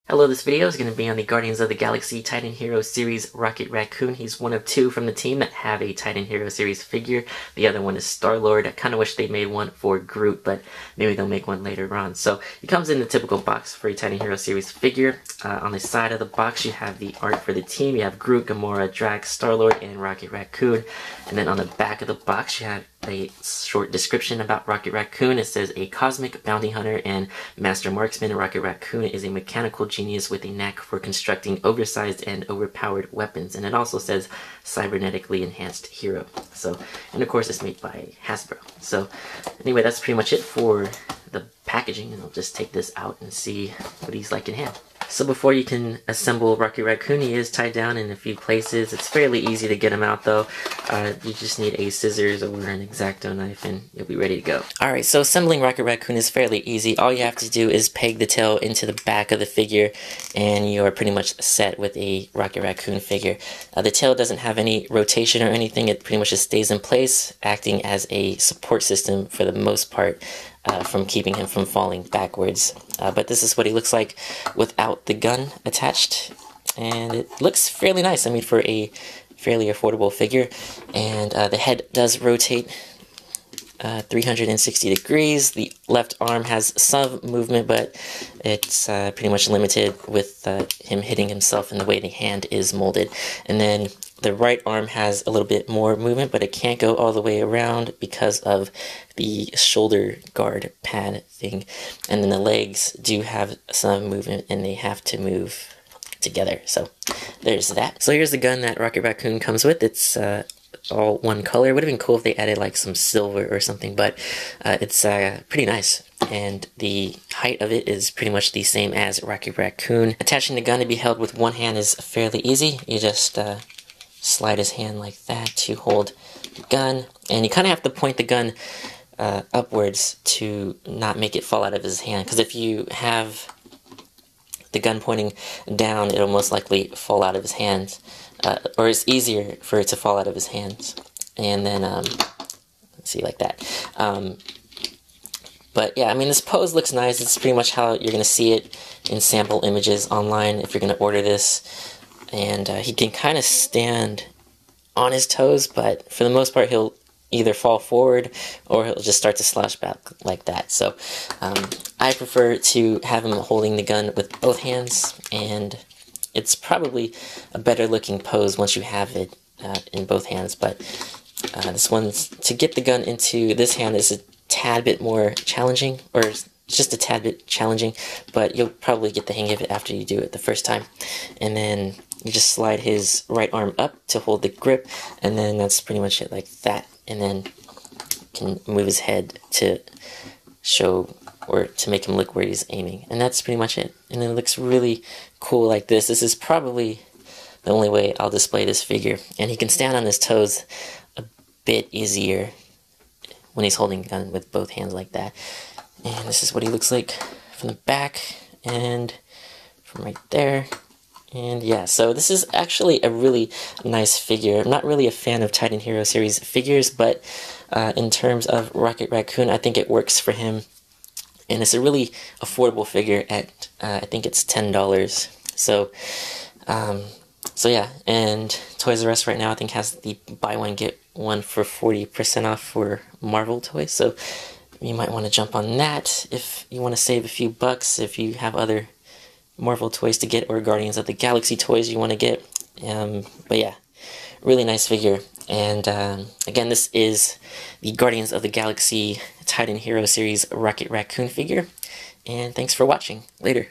Hello, this video is going to be on the Guardians of the Galaxy Titan Hero Series Rocket Raccoon. He's one of two from the team that have a Titan Hero Series figure. The other one is Star-Lord. I kind of wish they made one for Groot, but maybe they'll make one later on. So he comes in the typical box for a Titan Hero Series figure. On the side of the box, you have the art for the team. You have Groot, Gamora, Drax, Star-Lord, and Rocket Raccoon. And then on the back of the box, you have a short description about Rocket Raccoon. It says a cosmic bounty hunter and master marksman. Rocket Raccoon is a mechanical genius with a knack for constructing oversized and overpowered weapons. And it also says cybernetically enhanced hero. So, and of course it's made by Hasbro. So anyway, that's pretty much it for the packaging, and I'll just take this out and see what he's like in hand. So before you can assemble Rocket Raccoon, he is tied down in a few places. It's fairly easy to get him out though. You just need a scissors or an X-Acto knife and you'll be ready to go. Alright, so assembling Rocket Raccoon is fairly easy. All you have to do is peg the tail into the back of the figure and you're pretty much set with a Rocket Raccoon figure. The tail doesn't have any rotation or anything. It pretty much just stays in place, acting as a support system for the most part. From keeping him from falling backwards. But this is what he looks like without the gun attached. And it looks fairly nice, I mean, for a fairly affordable figure. And the head does rotate 360 degrees. The left arm has some movement, but it's pretty much limited with him hitting himself in the way the hand is molded. And then the right arm has a little bit more movement, but it can't go all the way around because of the shoulder guard pad thing. And then the legs do have some movement and they have to move together. So there's that. So here's the gun that Rocket Raccoon comes with. It's all one color. It would have been cool if they added like some silver or something, but it's pretty nice. And the height of it is pretty much the same as Rocket Raccoon. Attaching the gun to be held with one hand is fairly easy. You just slide his hand like that to hold the gun, and you kind of have to point the gun upwards to not make it fall out of his hand, because if you have the gun pointing down, it'll most likely fall out of his hands, or it's easier for it to fall out of his hands. And then let's see, like that. But yeah, I mean, this pose looks nice. It's pretty much how you're going to see it in sample images online if you're going to order this. And he can kind of stand on his toes, but for the most part he'll either fall forward or he'll just start to slash back like that. So I prefer to have him holding the gun with both hands, and it's probably a better looking pose once you have it in both hands. But this one's, to get the gun into this hand is a tad bit more challenging, or just a tad bit challenging, but you'll probably get the hang of it after you do it the first time. And then you just slide his right arm up to hold the grip, and then that's pretty much it, like that. And then you can move his head to show, or to make him look where he's aiming. And that's pretty much it. And it looks really cool like this. This is probably the only way I'll display this figure. And he can stand on his toes a bit easier when he's holding the gun with both hands like that. And this is what he looks like from the back and from right there. And yeah, so this is actually a really nice figure. I'm not really a fan of Titan Hero Series figures, but in terms of Rocket Raccoon, I think it works for him. And it's a really affordable figure at, I think it's $10. So, so yeah, and Toys R Us right now I think has the buy one get one for 40% off for Marvel toys. So you might want to jump on that if you want to save a few bucks, if you have other Marvel toys to get, or Guardians of the Galaxy toys you want to get. But yeah, really nice figure. And again, this is the Guardians of the Galaxy Titan Hero Series Rocket Raccoon figure. And thanks for watching. Later.